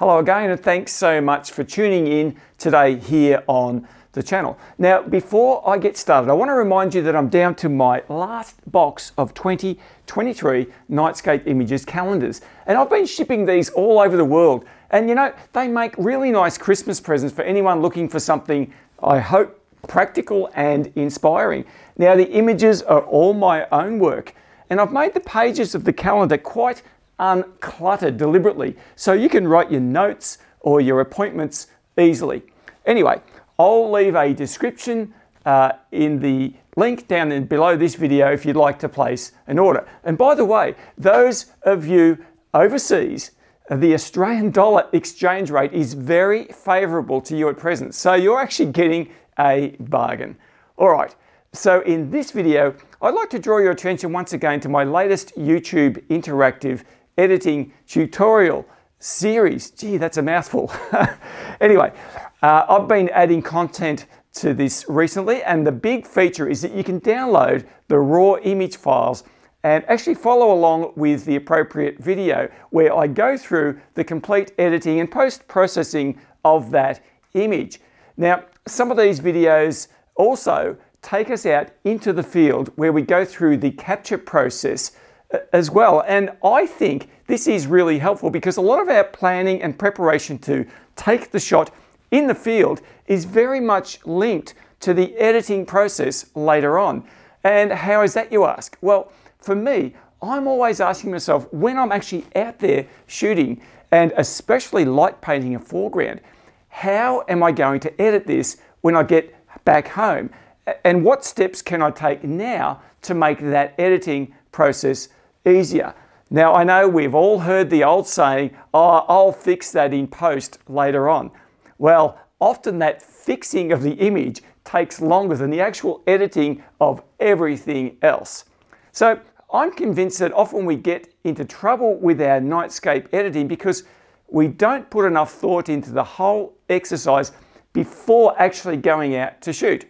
Hello again, and thanks so much for tuning in today here on the channel. Now, before I get started, I want to remind you that I'm down to my last box of 2023 Nightscape Images calendars. And I've been shipping these all over the world. And you know, they make really nice Christmas presents for anyone looking for something, I hope, practical and inspiring. Now, the images are all my own work, and I've made the pages of the calendar quite uncluttered deliberately, so you can write your notes or your appointments easily. Anyway, I'll leave a description in the link down below this video if you'd like to place an order. And by the way, those of you overseas, the Australian dollar exchange rate is very favourable to you at present, so you're actually getting a bargain. All right, so in this video, I'd like to draw your attention once again to my latest YouTube interactive editing tutorial series. Gee, that's a mouthful. Anyway, I've been adding content to this recently, and the big feature is that you can download the raw image files and actually follow along with the appropriate video where I go through the complete editing and post-processing of that image. Now, some of these videos also take us out into the field where we go through the capture process as well. And I think this is really helpful because a lot of our planning and preparation to take the shot in the field is very much linked to the editing process later on. And how is that, you ask? Well, for me, I'm always asking myself when I'm actually out there shooting and especially light painting a foreground, how am I going to edit this when I get back home? And what steps can I take now to make that editing process easier? Now, I know we've all heard the old saying, oh, I'll fix that in post later on. Well, often that fixing of the image takes longer than the actual editing of everything else. So I'm convinced that often we get into trouble with our Nightscape editing because we don't put enough thought into the whole exercise before actually going out to shoot.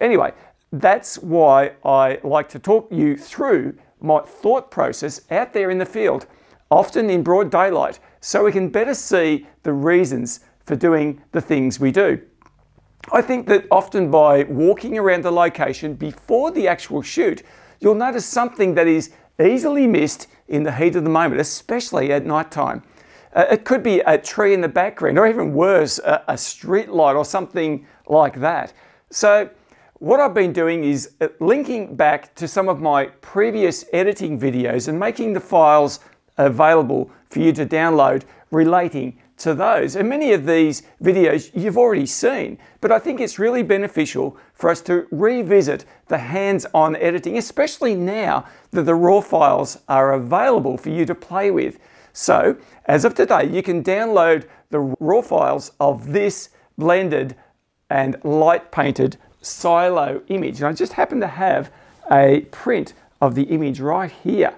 Anyway, that's why I like to talk you through my thought process out there in the field, often in broad daylight, so we can better see the reasons for doing the things we do. I think that often by walking around the location before the actual shoot, you'll notice something that is easily missed in the heat of the moment, especially at night time. It could be a tree in the background, or even worse, a street light or something like that. So what I've been doing is linking back to some of my previous editing videos and making the files available for you to download relating to those. And many of these videos you've already seen, but I think it's really beneficial for us to revisit the hands-on editing, especially now that the raw files are available for you to play with. So, as of today, you can download the raw files of this blended and light painted silo image. And I just happen to have a print of the image right here.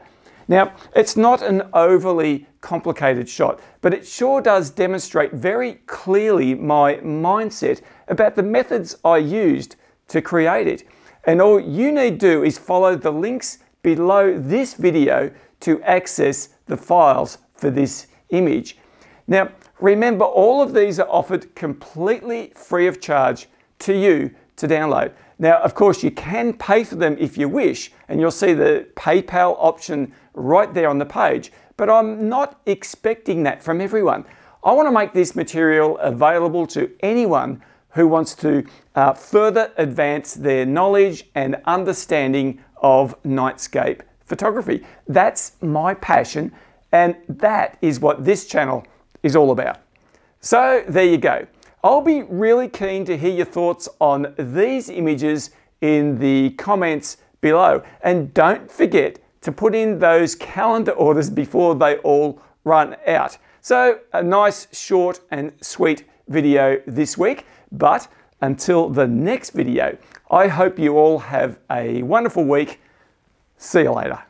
Now, it's not an overly complicated shot, but it sure does demonstrate very clearly my mindset about the methods I used to create it. And all you need to do is follow the links below this video to access the files for this image. Now, remember, all of these are offered completely free of charge to you to download. Now, of course, you can pay for them if you wish, and you'll see the PayPal option right there on the page, but I'm not expecting that from everyone. I want to make this material available to anyone who wants to further advance their knowledge and understanding of Nightscape photography. That's my passion, and that is what this channel is all about. So there you go. I'll be really keen to hear your thoughts on these images in the comments below. And don't forget to put in those calendar orders before they all run out. So a nice, short and sweet video this week. But until the next video, I hope you all have a wonderful week. See you later.